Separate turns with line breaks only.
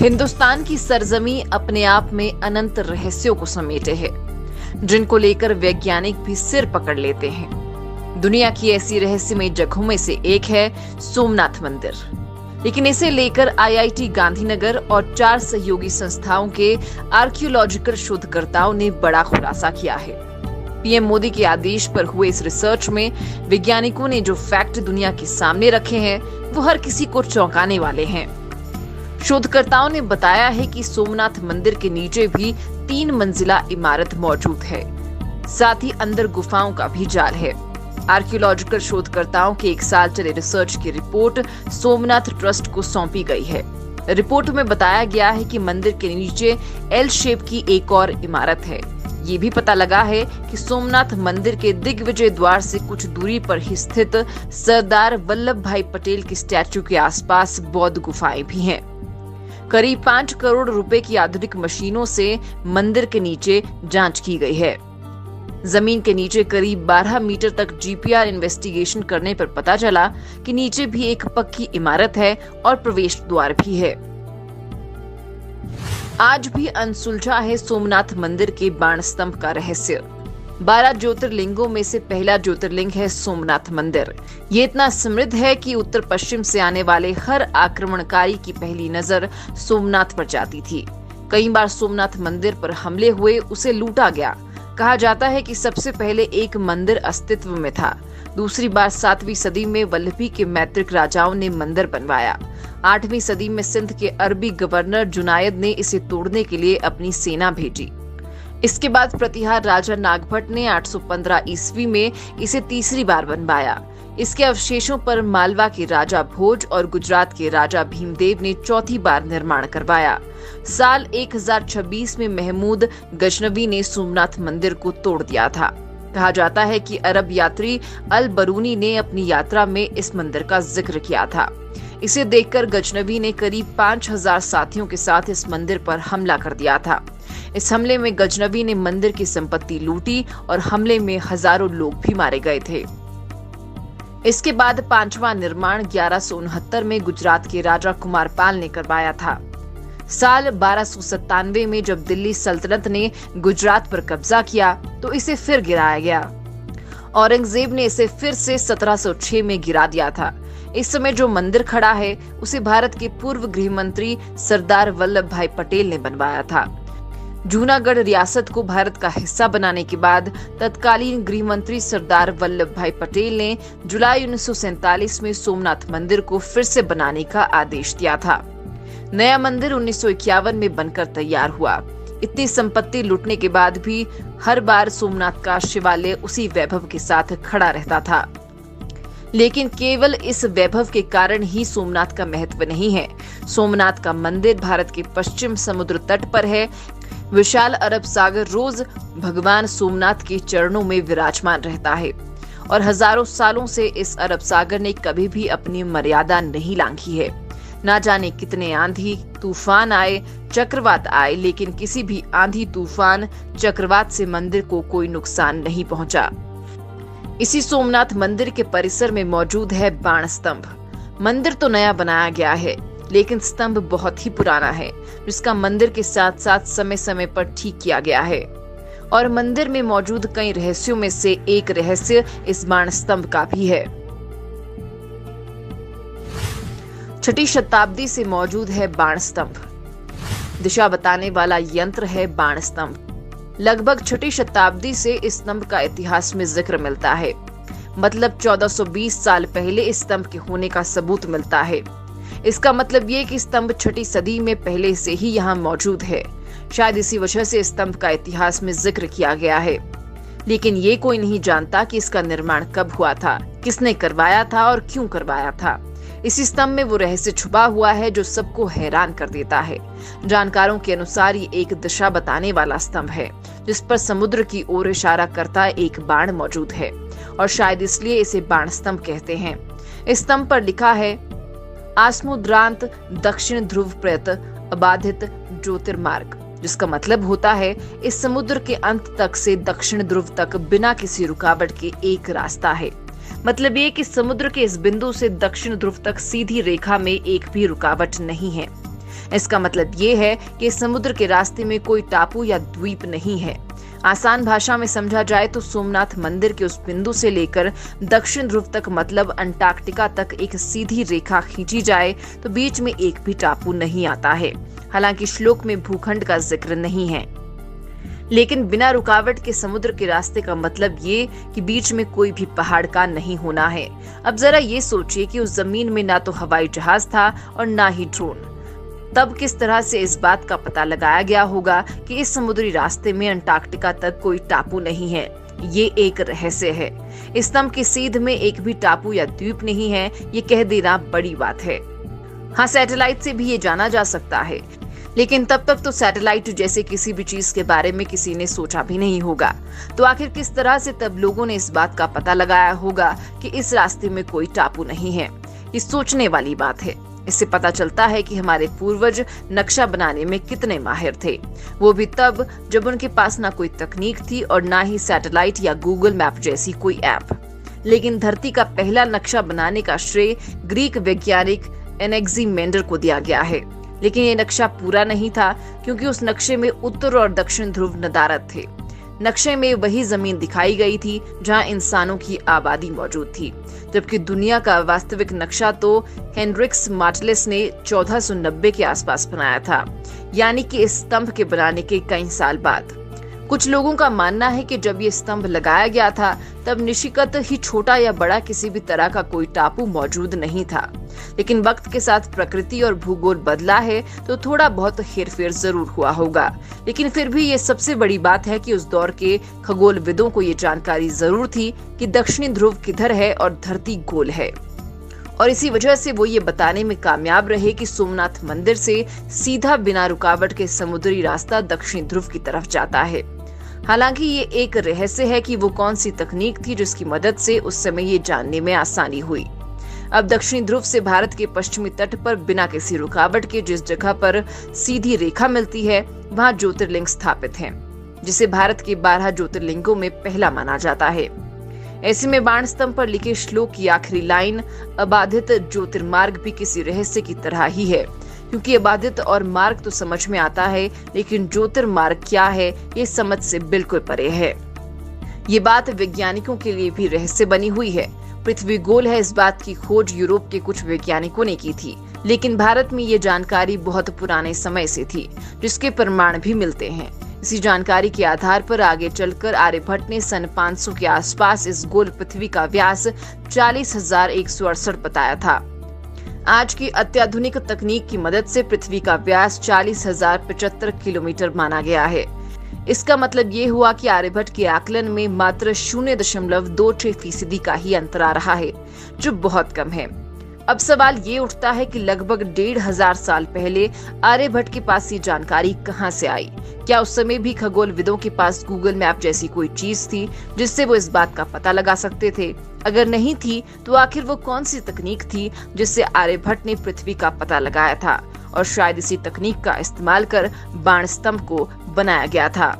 हिंदुस्तान की सरजमी अपने आप में अनंत रहस्यों को समेटे है, जिनको लेकर वैज्ञानिक भी सिर पकड़ लेते हैं। दुनिया की ऐसी रहस्यमय जगहों में से एक है सोमनाथ मंदिर। लेकिन इसे लेकर आईआईटी गांधीनगर और 4 सहयोगी संस्थाओं के आर्कियोलॉजिकल शोधकर्ताओं ने बड़ा खुलासा किया है। पीएम मोदी के आदेश पर हुए इस रिसर्च में वैज्ञानिकों ने जो फैक्ट दुनिया के सामने रखे हैं, वो हर किसी को चौंकाने वाले हैं। शोधकर्ताओं ने बताया है कि सोमनाथ मंदिर के नीचे भी 3 मंजिला इमारत मौजूद है। साथ ही अंदर गुफाओं का भी जाल है। आर्कियोलॉजिकल शोधकर्ताओं के 1 साल चले रिसर्च की रिपोर्ट सोमनाथ ट्रस्ट को सौंपी गई है। रिपोर्ट में बताया गया है कि मंदिर के नीचे एल शेप की एक और इमारत है। ये भी पता लगा है कि सोमनाथ मंदिर के दिग्विजय द्वार से कुछ दूरी पर ही स्थित सरदार वल्लभ भाई पटेल के स्टैचू के आसपास बौद्ध गुफाएं भी हैं। करीब 5 करोड़ रुपए की आधुनिक मशीनों से मंदिर के नीचे जांच की गई है। जमीन के नीचे करीब 12 मीटर तक जीपीआर इन्वेस्टिगेशन करने पर पता चला कि नीचे भी एक पक्की इमारत है और प्रवेश द्वार भी है। आज भी अनसुलझा है सोमनाथ मंदिर के बाण स्तंभ का रहस्य। 12 ज्योतिर्लिंगों में से पहला ज्योतिर्लिंग है सोमनाथ मंदिर। ये इतना समृद्ध है कि उत्तर पश्चिम से आने वाले हर आक्रमणकारी की पहली नजर सोमनाथ पर जाती थी। कई बार सोमनाथ मंदिर पर हमले हुए, उसे लूटा गया। कहा जाता है कि सबसे पहले एक मंदिर अस्तित्व में था। दूसरी बार 7वीं सदी में वल्लभी के मैत्रिक राजाओं ने मंदिर बनवाया। 8वीं सदी में सिंध के अरबी गवर्नर जुनायद ने इसे तोड़ने के लिए अपनी सेना भेजी। इसके बाद प्रतिहार राजा नागभट्ट ने 815 ईस्वी में इसे तीसरी बार बनवाया। इसके अवशेषों पर मालवा के राजा भोज और गुजरात के राजा भीमदेव ने चौथी बार निर्माण करवाया। साल 1026 में महमूद गजनवी ने सोमनाथ मंदिर को तोड़ दिया था। कहा जाता है कि अरब यात्री अल बरूनी ने अपनी यात्रा में इस मंदिर का जिक्र किया था। इसे देखकर गजनवी ने करीब 5000 साथियों के साथ इस मंदिर पर हमला कर दिया था। इस हमले में गजनवी ने मंदिर की संपत्ति लूटी और हमले में हजारों लोग भी मारे गए थे। इसके बाद 5वां निर्माण 1169 में गुजरात के राजा कुमारपाल ने करवाया था। साल 1297 में जब दिल्ली सल्तनत ने गुजरात पर कब्जा किया तो इसे फिर गिराया गया। औरंगजेब ने इसे फिर से 1706 में गिरा दिया था। इस समय जो मंदिर खड़ा है उसे भारत के पूर्व गृह मंत्री सरदार वल्लभ भाई पटेल ने बनवाया था। जूनागढ़ रियासत को भारत का हिस्सा बनाने के बाद तत्कालीन गृह मंत्री सरदार वल्लभ भाई पटेल ने जुलाई 1947 में सोमनाथ मंदिर को फिर से बनाने का आदेश दिया था। नया मंदिर 1951 में बनकर तैयार हुआ। इतनी संपत्ति लूटने के बाद भी हर बार सोमनाथ का शिवालय उसी वैभव के साथ खड़ा रहता था। लेकिन केवल इस वैभव के कारण ही सोमनाथ का महत्व नहीं है। सोमनाथ का मंदिर भारत के पश्चिम समुद्र तट पर है। विशाल अरब सागर रोज भगवान सोमनाथ के चरणों में विराजमान रहता है और हजारों सालों से इस अरब सागर ने कभी भी अपनी मर्यादा नहीं लांघी है। ना जाने कितने आंधी तूफान आए, चक्रवात आए, लेकिन किसी भी आंधी तूफान चक्रवात से मंदिर को कोई नुकसान नहीं पहुंचा। इसी सोमनाथ मंदिर के परिसर में मौजूद है बाण स्तंभ। मंदिर तो नया बनाया गया है, लेकिन स्तंभ बहुत ही पुराना है, जिसका मंदिर के साथ साथ समय समय पर ठीक किया गया है। और मंदिर में मौजूद कई रहस्यों में से एक रहस्य इस बाण स्तंभ का भी है। 6ठी शताब्दी से मौजूद है बाण स्तंभ। दिशा बताने वाला यंत्र है बाण स्तंभ। लगभग 6ठी शताब्दी से इस स्तंभ का इतिहास में जिक्र मिलता है। मतलब 1420 साल पहले इस स्तंभ के होने का सबूत मिलता है। इसका मतलब ये कि स्तंभ 6ठी सदी में पहले से ही यहाँ मौजूद है। शायद इसी वजह से स्तंभ का इतिहास में जिक्र किया गया है। लेकिन ये कोई नहीं जानता कि इसका निर्माण कब हुआ था, किसने करवाया था और क्यों करवाया था। इसी स्तंभ में वो रहस्य छुपा हुआ है जो सबको हैरान कर देता है। जानकारों के अनुसार ये एक दिशा बताने वाला स्तंभ है, जिस पर समुद्र की ओर इशारा करता एक बाण मौजूद है और शायद इसलिए इसे बाण स्तंभ कहते हैं। इस स्तंभ पर लिखा है आसमुद्रांत दक्षिण ध्रुव प्रयत अबाधित ज्योतिर्मार्ग, जिसका मतलब होता है इस समुद्र के अंत तक से दक्षिण ध्रुव तक बिना किसी रुकावट के एक रास्ता है। मतलब ये कि समुद्र के इस बिंदु से दक्षिण ध्रुव तक सीधी रेखा में एक भी रुकावट नहीं है। इसका मतलब ये है कि समुद्र के रास्ते में कोई टापू या द्वीप नहीं है। आसान भाषा में समझा जाए तो सोमनाथ मंदिर के उस बिंदु से लेकर दक्षिण ध्रुव तक मतलब अंटार्कटिका तक एक सीधी रेखा खींची जाए तो बीच में एक भी टापू नहीं आता है। हालांकि श्लोक में भूखंड का जिक्र नहीं है, लेकिन बिना रुकावट के समुद्र के रास्ते का मतलब ये कि बीच में कोई भी पहाड़ का नहीं होना है। अब जरा ये सोचिए कि उस जमीन में ना तो हवाई जहाज था और ना ही ड्रोन। तब किस तरह से इस बात का पता लगाया गया होगा कि इस समुद्री रास्ते में अंटार्कटिका तक कोई टापू नहीं है? ये एक रहस्य है। इस स्तंभ की सीध में एक भी टापू या द्वीप नहीं है, ये कह देना बड़ी बात है। हाँ, सैटेलाइट से भी ये जाना जा सकता है, लेकिन तब तक तो सैटेलाइट जैसे किसी भी चीज के बारे में किसी ने सोचा भी नहीं होगा। तो आखिर किस तरह से तब लोगों ने इस बात का पता लगाया होगा कि इस रास्ते में कोई टापू नहीं है? ये सोचने वाली बात है। इससे पता चलता है कि हमारे पूर्वज नक्शा बनाने में कितने माहिर थे, वो भी तब जब उनके पास ना कोई तकनीक थी और ना ही सैटेलाइट या गूगल मैप जैसी कोई ऐप। लेकिन धरती का पहला नक्शा बनाने का श्रेय ग्रीक वैज्ञानिक एनेक्सिमेंडर को दिया गया है। लेकिन ये नक्शा पूरा नहीं था, क्योंकि उस नक्शे में उत्तर और दक्षिण ध्रुव नदारद थे। नक्शे में वही जमीन दिखाई गई थी जहां इंसानों की आबादी मौजूद थी, जबकि दुनिया का वास्तविक नक्शा तो हेनरिक्स मार्टलेस ने 1490 के आसपास बनाया था, यानी कि इस स्तंभ के बनाने के कई साल बाद। कुछ लोगों का मानना है कि जब ये स्तंभ लगाया गया था तब निशिकत ही छोटा या बड़ा किसी भी तरह का कोई टापू मौजूद नहीं था। लेकिन वक्त के साथ प्रकृति और भूगोल बदला है तो थोड़ा बहुत हेरफेर जरूर हुआ होगा। लेकिन फिर भी ये सबसे बड़ी बात है कि उस दौर के खगोलविदों को ये जानकारी जरूर थी कि दक्षिणी ध्रुव किधर है और धरती गोल है, और इसी वजह से वो ये बताने में कामयाब रहे कि सोमनाथ मंदिर से सीधा बिना रुकावट के समुद्री रास्ता दक्षिणी ध्रुव की तरफ जाता है। हालांकि ये एक रहस्य है कि वो कौन सी तकनीक थी जिसकी मदद से उस समय ये जानने में आसानी हुई। अब दक्षिणी ध्रुव से भारत के पश्चिमी तट पर बिना किसी रुकावट के जिस जगह पर सीधी रेखा मिलती है वहाँ ज्योतिर्लिंग स्थापित है, जिसे भारत के 12 ज्योतिर्लिंगों में पहला माना जाता है। ऐसे में बाण स्तंभ पर लिखे श्लोक की आखिरी लाइन अबाधित ज्योतिर्मार्ग भी किसी रहस्य की तरह ही है, क्योंकि अबाधित और मार्ग तो समझ में आता है, लेकिन ज्योतिर्मार्ग क्या है ये समझ से बिल्कुल परे है। ये बात वैज्ञानिकों के लिए भी रहस्य बनी हुई है। पृथ्वी गोल है, इस बात की खोज यूरोप के कुछ वैज्ञानिकों ने की थी, लेकिन भारत में ये जानकारी बहुत पुराने समय से थी, जिसके प्रमाण भी मिलते हैं। इसी जानकारी के आधार पर आगे चलकर आर्यभट्ट ने सन 500 के आसपास इस गोल पृथ्वी का व्यास 40,168 बताया था। आज की अत्याधुनिक तकनीक की मदद से पृथ्वी का व्यास 40,075 किलोमीटर माना गया है। इसका मतलब ये हुआ कि आर्यभट्ट के आकलन में मात्र 0.26% का ही अंतर आ रहा है, जो बहुत कम है। अब सवाल ये उठता है कि लगभग 1,500 साल पहले आर्यभट्ट के पास ये जानकारी कहां से आई? क्या उस समय भी खगोलविदों के पास गूगल मैप जैसी कोई चीज थी जिससे वो इस बात का पता लगा सकते थे? अगर नहीं थी तो आखिर वो कौन सी तकनीक थी जिससे आर्यभट्ट ने पृथ्वी का पता लगाया था? और शायद इसी तकनीक का इस्तेमाल कर बाण स्तंभ को बनाया गया था।